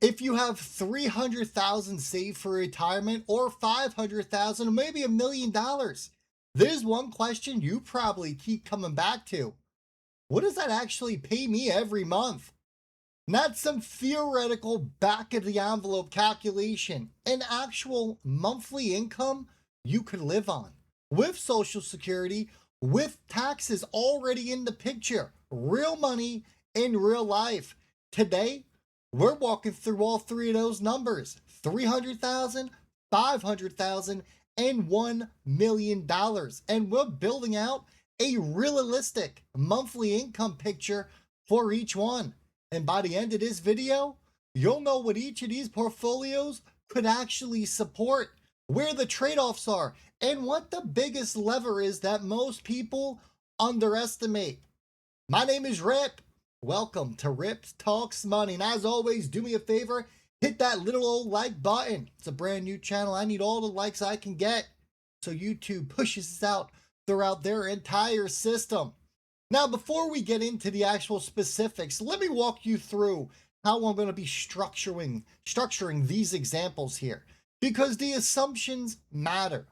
If you have 300,000 saved for retirement or 500,000 or maybe $1 million, there's one question you probably keep coming back to. What does that actually pay me every month? Not some theoretical back of the envelope calculation, an actual monthly income you could live on with Social Security, with taxes already in the picture, real money in real life. Today, we're walking through all three of those numbers: 300,000, 500,000, and $1 million. And we're building out a realistic monthly income picture for each one. And by the end of this video, you'll know what each of these portfolios could actually support, where the trade-offs are, and what the biggest lever is that most people underestimate. My name is Rip. Welcome to Rip Talks Money. And as always, do me a favor, hit that little old like button. It's a brand new channel. I need all the likes I can get so YouTube pushes this out throughout their entire system. Now, before we get into the actual specifics, let me walk you through how I'm going to be structuring these examples here, because the assumptions matter.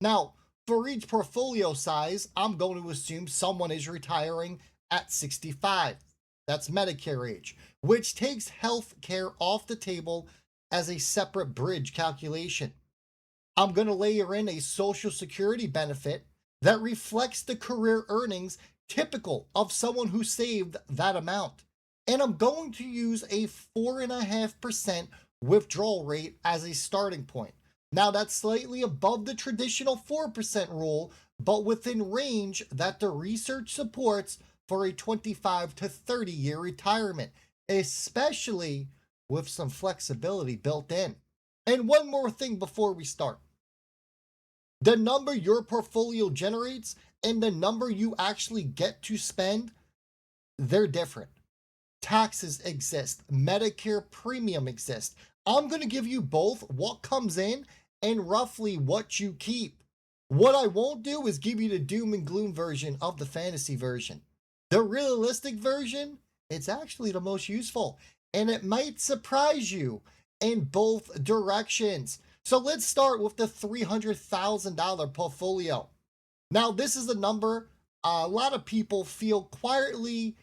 Now, for each portfolio size, I'm going to assume someone is retiring at 65. That's Medicare age, which takes health care off the table as a separate bridge calculation. I'm going to layer in a Social Security benefit that reflects the career earnings typical of someone who saved that amount. And I'm going to use a 4.5% withdrawal rate as a starting point. Now, that's slightly above the traditional 4% rule, but within range that the research supports for a 25 to 30-year retirement, especially with some flexibility built in. And one more thing before we start. The number your portfolio generates and the number you actually get to spend, they're different. Taxes exist, Medicare premium exists. I'm going to give you both what comes in and roughly what you keep. What I won't do is give you the doom and gloom version of the fantasy version. The realistic version, it's actually the most useful, and it might surprise you in both directions. So let's start with the $300,000 portfolio. Now, this is a number a lot of people feel quietly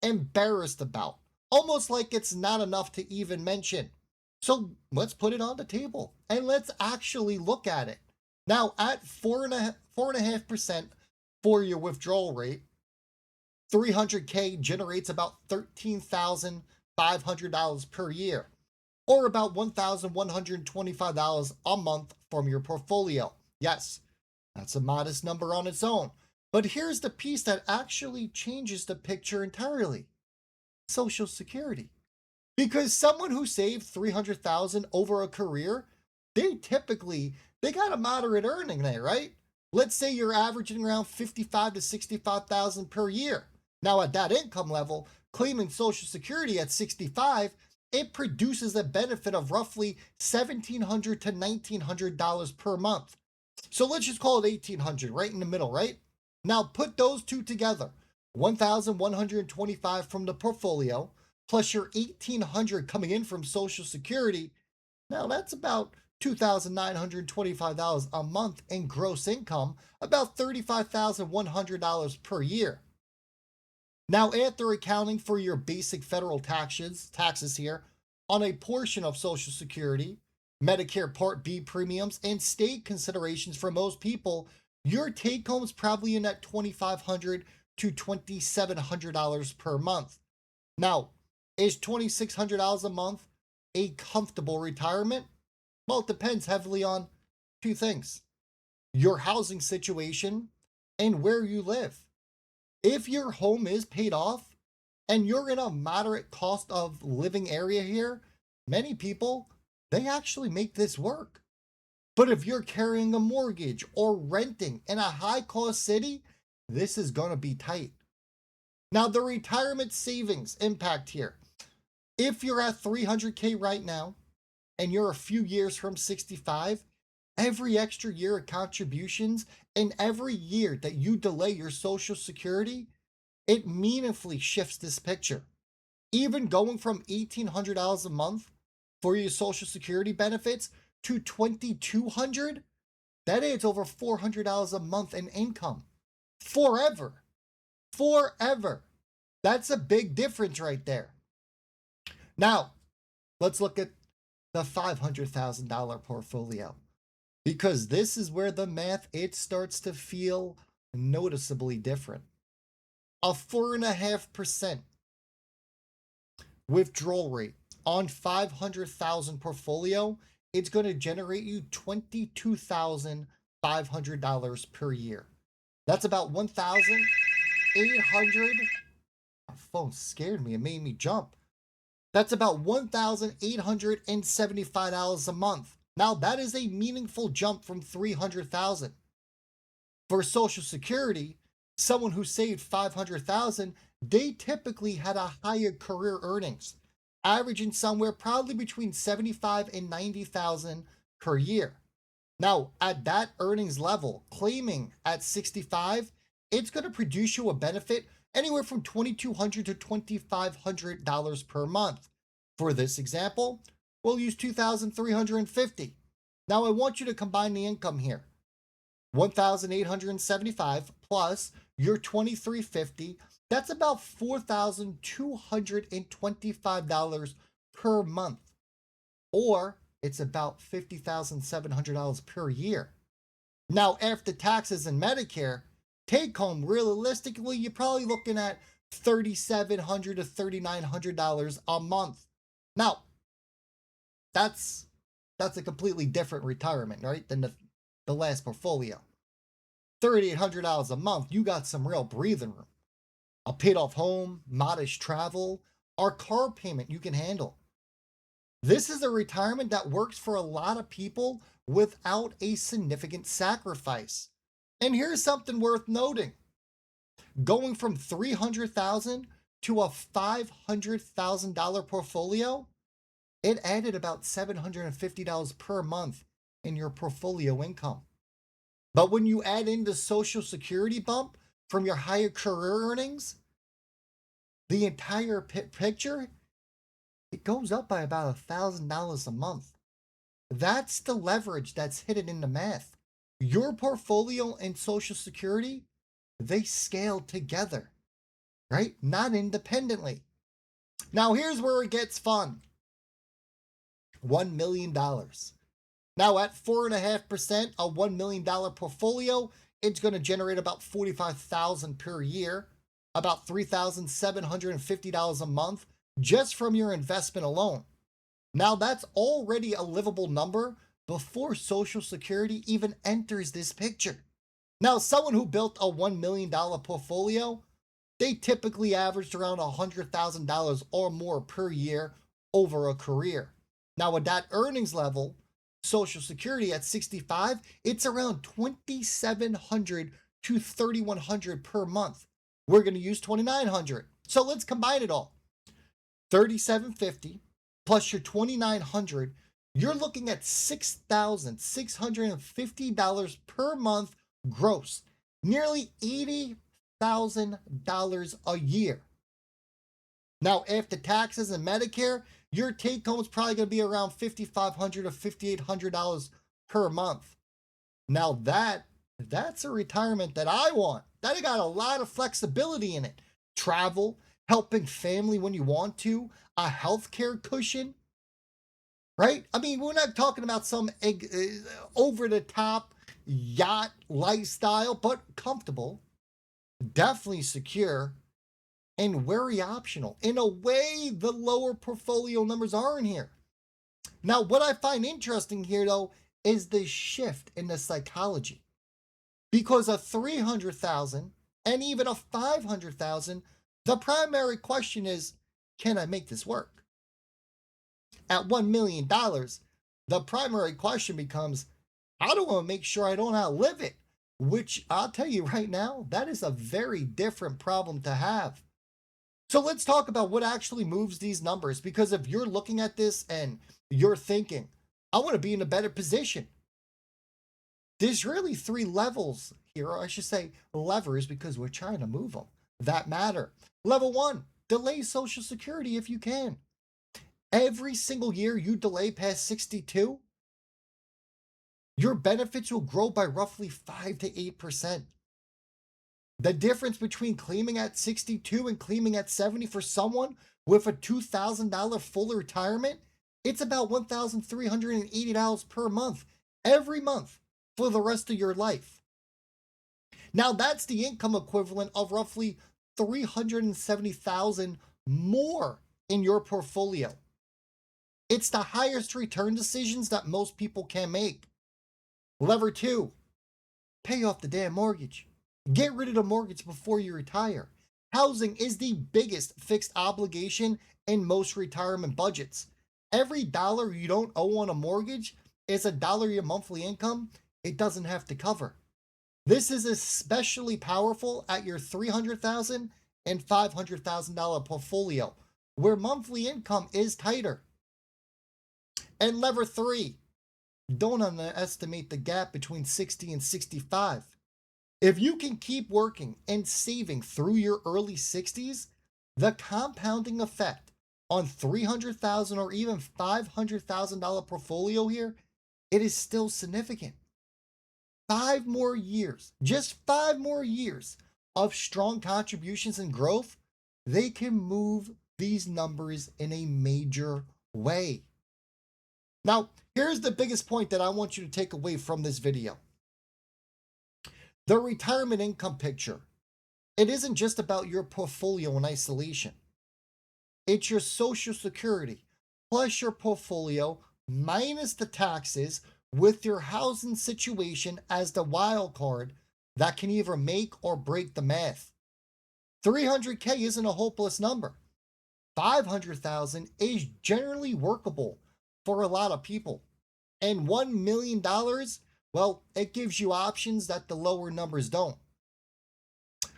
embarrassed about, almost like it's not enough to even mention. So let's put it on the table and let's actually look at it. Now, at 4.5% for your withdrawal rate, 300K generates about $13,500 per year, or about $1,125 a month from your portfolio. Yes, that's a modest number on its own. But here's the piece that actually changes the picture entirely: Social Security. Because someone who saved 300,000 over a career, they got a moderate earning there, right? Let's say you're averaging around 55 to 65,000 per year. Now, at that income level, claiming Social Security at 65, it produces a benefit of roughly $1,700 to $1,900 per month. So let's just call it 1,800, right in the middle, right? Now put those two together: 1,125 from the portfolio plus your 1,800 coming in from Social Security. Now that's about $2,925 a month in gross income, about $35,100 per year. Now, after accounting for your basic federal taxes here on a portion of Social Security, Medicare Part B premiums, and state considerations for most people, your take home is probably in that $2,500 to $2,700 per month. Now, is $2,600 a month a comfortable retirement? Well, it depends heavily on two things: your housing situation and where you live. If your home is paid off and you're in a moderate cost of living area here, many people, they actually make this work. But if you're carrying a mortgage or renting in a high cost city, this is going to be tight. Now, the retirement savings impact here: if you're at 300K right now and you're a few years from 65, every extra year of contributions and every year that you delay your Social Security, it meaningfully shifts this picture. Even going from $1,800 a month for your Social Security benefits to $2,200, that adds over $400 a month in income. Forever. Forever. That's a big difference right there. Now, let's look at the $500,000 portfolio, because this is where the math, it starts to feel noticeably different. A 4.5% withdrawal rate on 500,000 portfolio, it's going to generate you $22,500 per year. That's about 1,800. My phone scared me. It made me jump. That's about $1,875 a month. Now that is a meaningful jump from 300,000. For Social Security, someone who saved 500,000, they typically had a higher career earnings, averaging somewhere probably between 75 and 90,000 per year. Now, at that earnings level, claiming at 65, it's going to produce you a benefit anywhere from $2,200 to $2,500 per month. For this example, we'll use $2,350. Now, I want you to combine the income here. $1,875 plus your $2,350, that's about $4,225 per month, or it's about $50,700 per year. Now, after taxes and Medicare, take home, realistically, you're probably looking at $3,700 to $3,900 a month. Now, that's a completely different retirement, right, than the last portfolio. $3,800 a month, you got some real breathing room. A paid off home, modest travel, or car payment you can handle. This is a retirement that works for a lot of people without a significant sacrifice. And here's something worth noting. Going from $300,000 to a $500,000 portfolio, it added about $750 per month in your portfolio income. But when you add in the Social Security bump from your higher career earnings, the entire picture, it goes up by about $1,000 a month. That's the leverage that's hidden in the math. Your portfolio and Social Security, they scale together, right? Not independently. Now, here's where it gets fun. $1 million. Now, at 4.5%, a $1 million portfolio, it's going to generate about $45,000 per year, about $3,750 a month just from your investment alone. Now, that's already a livable number before Social Security even enters this picture. Now, someone who built a $1 million portfolio, they typically averaged around $100,000 or more per year over a career. Now, with that earnings level, Social Security at 65, it's around $2,700 to $3,100 per month. We're going to use $2,900. So let's combine it all. $3,750 plus your $2,900, you're looking at $6,650 per month gross, nearly $80,000 a year. Now, after taxes and Medicare, your take home is probably going to be around $5,500 to $5,800 per month. Now, that's a retirement that I want. That got a lot of flexibility in it. Travel, helping family when you want to, a healthcare cushion, right? I mean, we're not talking about some over-the-top yacht lifestyle, but comfortable, definitely secure, and very optional. In a way, the lower portfolio numbers are in here. Now, what I find interesting here, though, is the shift in the psychology. Because a 300,000 and even a 500,000, the primary question is, can I make this work? At $1 million, the primary question becomes, how do I make sure I don't outlive it? Which I'll tell you right now, that is a very different problem to have. So let's talk about what actually moves these numbers, because if you're looking at this and you're thinking, I want to be in a better position, there's really three levels here, or I should say levers, because we're trying to move them that matter. Level one, delay Social Security if you can. Every single year you delay past 62, your benefits will grow by roughly 5 to 8%. The difference between claiming at 62 and claiming at 70 for someone with a $2,000 full retirement, it's about $1,380 per month, every month for the rest of your life. Now that's the income equivalent of roughly 370,000 more in your portfolio. It's the highest return decisions that most people can make. Lever 2, pay off the damn mortgage. Get rid of the mortgage before you retire. Housing is the biggest fixed obligation in most retirement budgets. Every dollar you don't owe on a mortgage is a dollar your monthly income it doesn't have to cover. This is especially powerful at your $300,000 and $500,000 portfolio, where monthly income is tighter. And lever 3, don't underestimate the gap between 60 and 65. If you can keep working and saving through your early 60s, the compounding effect on $300,000 or even $500,000 portfolio here, it is still significant. 5 more years, just 5 more years of strong contributions and growth, they can move these numbers in a major way. Now, here's the biggest point that I want you to take away from this video. The retirement income picture. It isn't just about your portfolio in isolation. It's your Social Security plus your portfolio minus the taxes with your housing situation as the wild card that can either make or break the math. 300K isn't a hopeless number. 500,000 is generally workable for a lot of people. And $1 million, well, it gives you options that the lower numbers don't.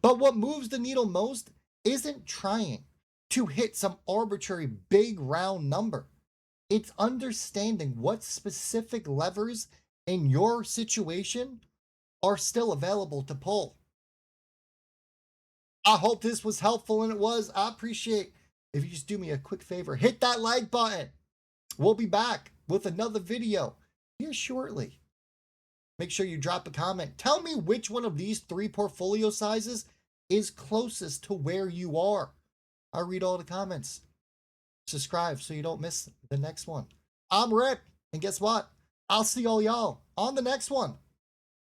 But what moves the needle most isn't trying to hit some arbitrary big round number. It's understanding what specific levers in your situation are still available to pull. I hope this was helpful, and it was. I appreciate if you just do me a quick favor, hit that like button. We'll be back with another video here shortly. Make sure you drop a comment. Tell me which one of these 3 portfolio sizes is closest to where you are. I read all the comments. Subscribe so you don't miss the next one. I'm Rick, and guess what? I'll see all y'all on the next one.